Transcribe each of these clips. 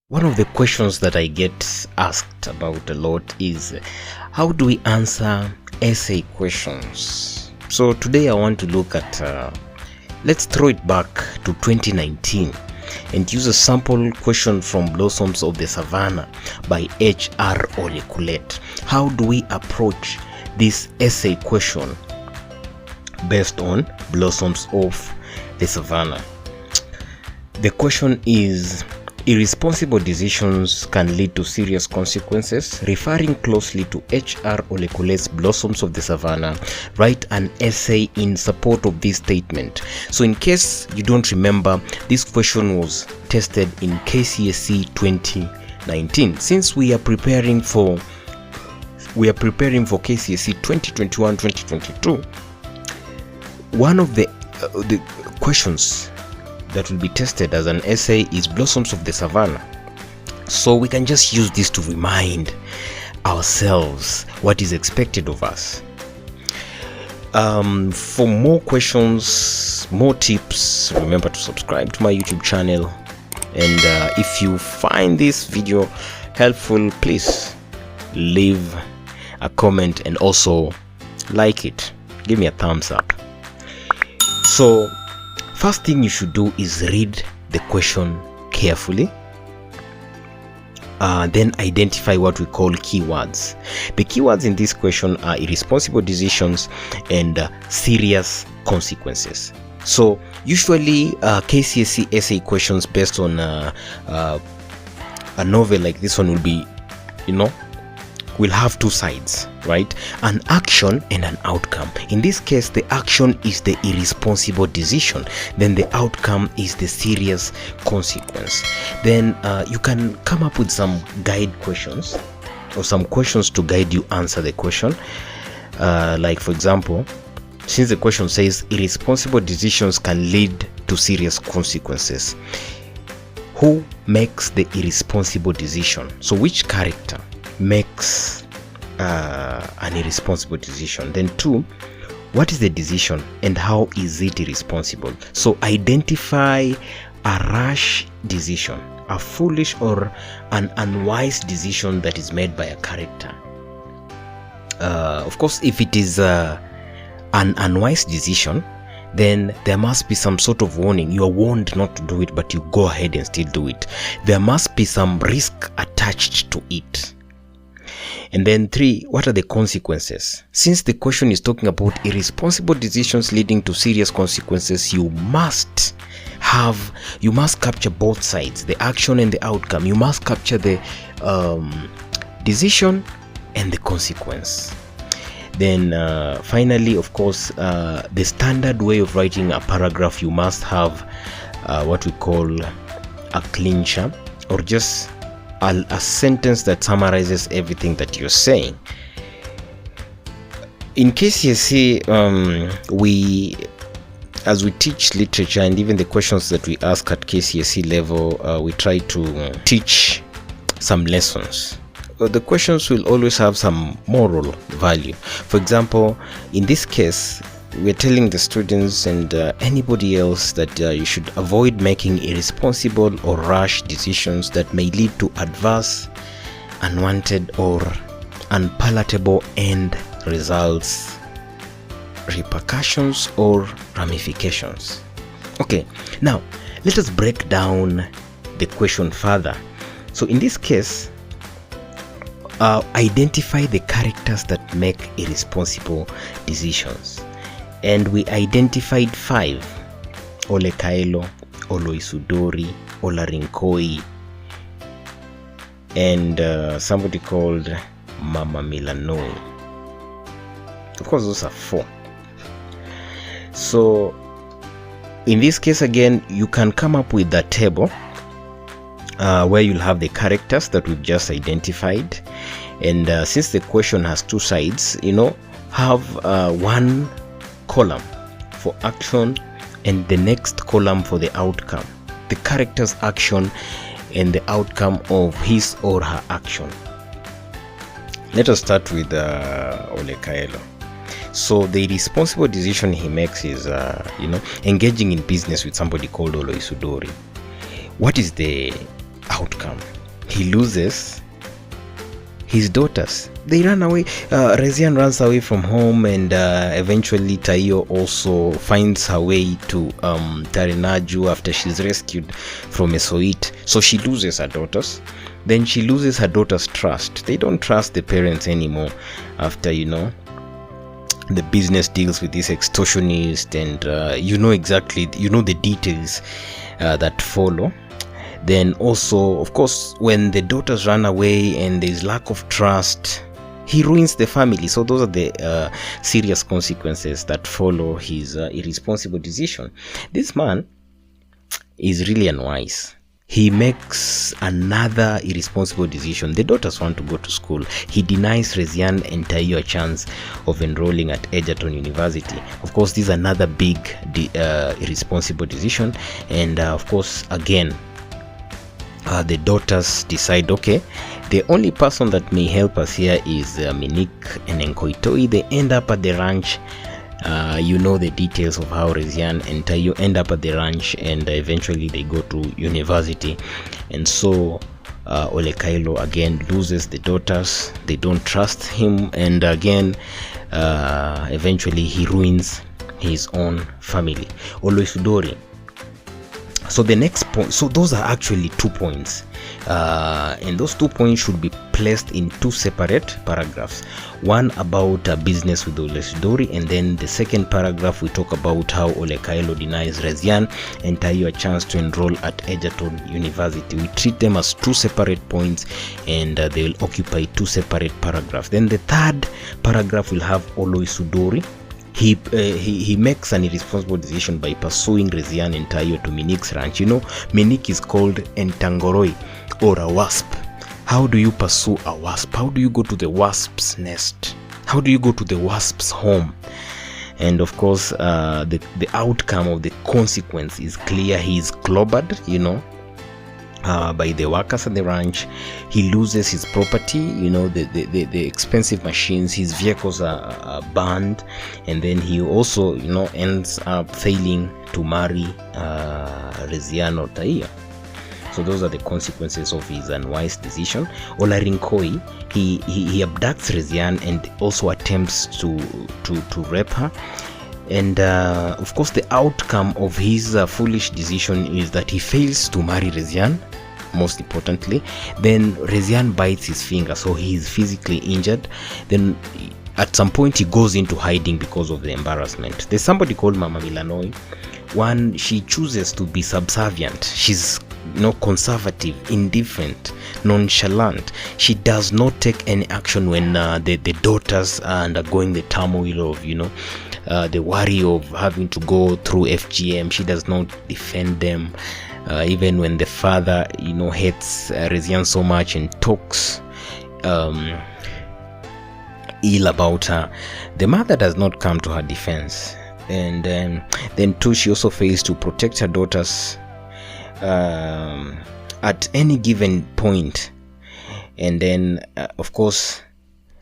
One of the questions that I get asked about a lot is how do we answer essay questions? So today I want to look at, let's throw it back to 2019 and use a sample question from Blossoms of the Savannah by H.R. Olekulet. How do we approach this essay question based on Blossoms of the Savannah? The question is, irresponsible decisions can lead to serious consequences. Referring closely to H.R. Olekulet's Blossoms of the Savannah, write an essay in support of this statement. So in case you don't remember, this question was tested in KCSE 2019. Since we are preparing for KCSE 2021-2022, one of the questions that will be tested as an essay is Blossoms of the Savannah. So we can just use this to remind ourselves what is expected of us. For more questions, more tips, remember to subscribe to my YouTube channel. And if you find this video helpful, please leave a comment and also like it. Give me a thumbs up. So first thing you should do is read the question carefully. Then identify what we call keywords. The keywords in this question are irresponsible decisions and serious consequences. So usually KCSE essay questions based on a novel like this one will be, will have two sides, right? An action and an outcome. In this case, the action is the irresponsible decision, then the outcome is the serious consequence. Then you can come up with some guide questions or some questions to guide you answer the question. Like for example, since the question says irresponsible decisions can lead to serious consequences, who makes the irresponsible decision? So which character makes an irresponsible decision? Then two, what is the decision and how is it irresponsible? So identify a rash decision, a foolish or an unwise decision that is made by a character. Of course, if it is an unwise decision, then there must be some sort of warning. You are warned not to do it, but you go ahead and still do it. There must be some risk attached to it. And then three, what are the consequences? Since the question is talking about irresponsible decisions leading to serious consequences, you must capture both sides, the action and the outcome. You must capture the decision and the consequence. Then finally, of course, the standard way of writing a paragraph, you must have what we call a clincher, or just a sentence that summarizes everything that you're saying. In KCSE, as we teach literature and even the questions that we ask at KCSE level, we try to teach some lessons. The questions will always have some moral value. For example, in this case, we're telling the students and anybody else that you should avoid making irresponsible or rash decisions that may lead to adverse, unwanted, or unpalatable end results, repercussions, or ramifications. Okay, now let us break down the question further. So in this case, identify the characters that make irresponsible decisions. And we identified 5: Olekaelo, Oloisudori, Olarinkoi, and somebody called Mama Milanoi. Of course, those are 4. So in this case, again, you can come up with a table where you'll have the characters that we've just identified. And since the question has two sides, have one column for action and the next column for the outcome, the character's action and the outcome of his or her action. Let us start with Olekaelo. So the responsible decision he makes is engaging in business with somebody called Oloisudori. What is the outcome? he loses his daughters. They run away. Rezian runs away from home, and eventually Tayo also finds her way to Tarenaju after she's rescued from Esoit. So she loses her daughters. Then she loses her daughters' trust. They don't trust the parents anymore after, the business deals with this extortionist, and the details that follow. Then also, of course, when the daughters run away and there's lack of trust, he ruins the family. So those are the serious consequences that follow his irresponsible decision. This man is really unwise. He makes another irresponsible decision. The daughters want to go to school. He denies Rezian and Tayo a chance of enrolling at Egerton University. Of course, this is another big irresponsible decision. And of course, again, the daughters decide, okay, the only person that may help us here is Minik and Nkoitoi. They end up at the ranch. The details of how Rezian and Tayo end up at the ranch, and eventually they go to university. And so Olekailo again loses the daughters. They don't trust him, and again eventually he ruins his own family. Oloisudori. So the next point, so those are actually 2 points, and those 2 points should be placed in 2 separate paragraphs. One about business with Oloisudori, and then the second paragraph we talk about how Olekailo denies Rezian and Tayo a chance to enroll at Egerton University. We treat them as 2 separate points, and they will occupy 2 separate paragraphs. Then the third paragraph will have Oloisudori. He makes an irresponsible decision by pursuing Rezian and Tayo to Minik's ranch. Minik is called Entangoroi, or a wasp. How do you pursue a wasp? How do you go to the wasp's nest? How do you go to the wasp's home? And of course, the outcome of the consequence is clear. He is clobbered, by the workers at the ranch. He loses his property, the expensive machines. His vehicles are burned, and then he also ends up failing to marry Rezian or Tayo. So those are the consequences of his unwise decision. Olarinkoi, he abducts Rezian and also attempts to rape her. And of course, the outcome of his foolish decision is that he fails to marry Rezian, most importantly. Then Rezian bites his finger, so he is physically injured. Then at some point he goes into hiding because of the embarrassment. There's somebody called Mama Milanoi. She chooses to be subservient. She's conservative, indifferent, nonchalant. She does not take any action when the daughters are undergoing the turmoil of the worry of having to go through FGM. She does not defend them, even when the father hates Rezian so much and talks ill about her. The mother does not come to her defense. And then too, she also fails to protect her daughters at any given point. And then of course,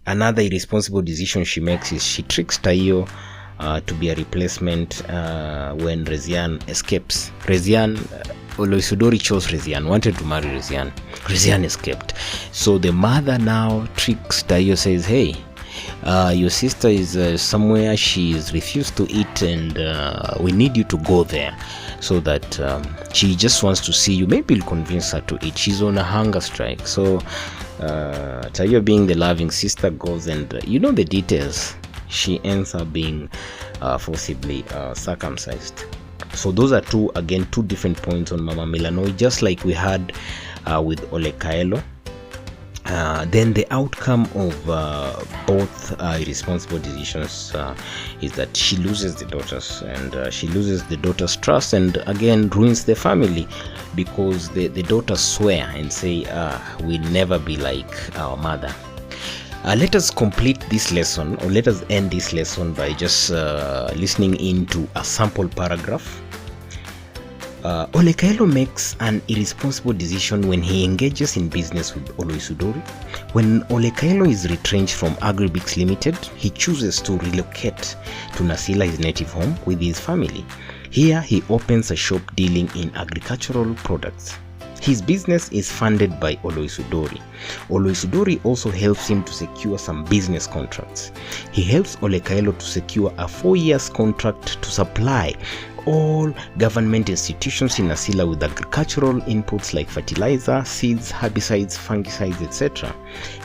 another irresponsible decision she makes is she tricks Tayo to be a replacement when Rezian escapes. Oloisudori chose Rezian, wanted to marry Rezian. Rezian escaped. So the mother now tricks Tayo, says, hey, your sister is somewhere, she's refused to eat, and we need you to go there, so that she just wants to see you. Maybe you'll convince her to eat. She's on a hunger strike. So Tayo, being the loving sister, goes, and the details. She ends up being forcibly circumcised. So those are two different points on Mama Milanoi, just like we had with Olekailo. Then the outcome of both irresponsible decisions is that she loses the daughters, and she loses the daughters' trust, and again ruins the family, because the daughters swear and say, we'll never be like our mother. Let us complete this lesson, or let us end this lesson by just listening into a sample paragraph. Olekailo makes an irresponsible decision when he engages in business with Oloisudori. When Olekailo is retrenched from Agribix Limited, he chooses to relocate to Nasila, his native home, with his family. Here he opens a shop dealing in agricultural products. His business is funded by Oloisudori. Oloisudori also helps him to secure some business contracts. He helps Olekaelo to secure a 4-year contract to supply all government institutions in Asila with agricultural inputs like fertilizer, seeds, herbicides, fungicides, etc.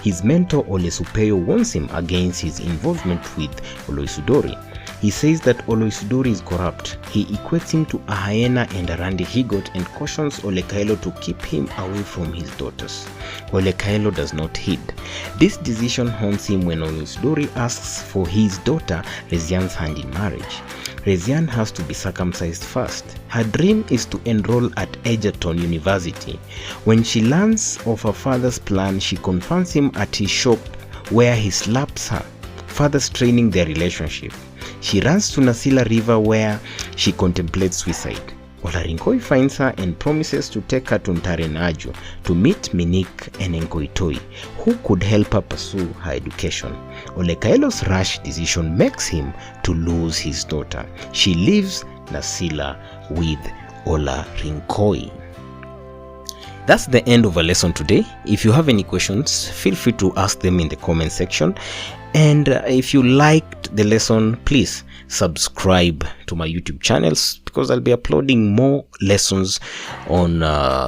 His mentor Ole Supeyo warns him against his involvement with Oloisudori. He says that Oloisudori is corrupt. He equates him to a hyena and a randy he-goat and cautions Olekaelo to keep him away from his daughters. Olekaelo does not heed. This decision haunts him when Oloisudori asks for his daughter Rezian's hand in marriage. Rezian has to be circumcised first. Her dream is to enroll at Egerton University. When she learns of her father's plan, she confronts him at his shop where he slaps her, further straining their relationship. She runs to Nasila River where she contemplates suicide. Olarinkoi finds her and promises to take her to Ntarenajo to meet Minik and Nkoitoi, who could help her pursue her education. Olekaelo's rash decision makes him to lose his daughter. She leaves Nasila with Olarinkoi. That's the end of our lesson today. If you have any questions, feel free to ask them in the comment section. And if you liked the lesson, please subscribe to my YouTube channels because I'll be uploading more lessons on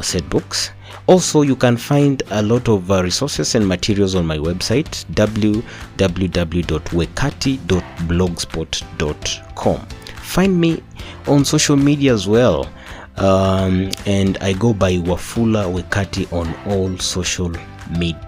said books. Also, you can find a lot of resources and materials on my website www.wekati.blogspot.com. Find me on social media as well. And I go by Wafula Wekati on all social media.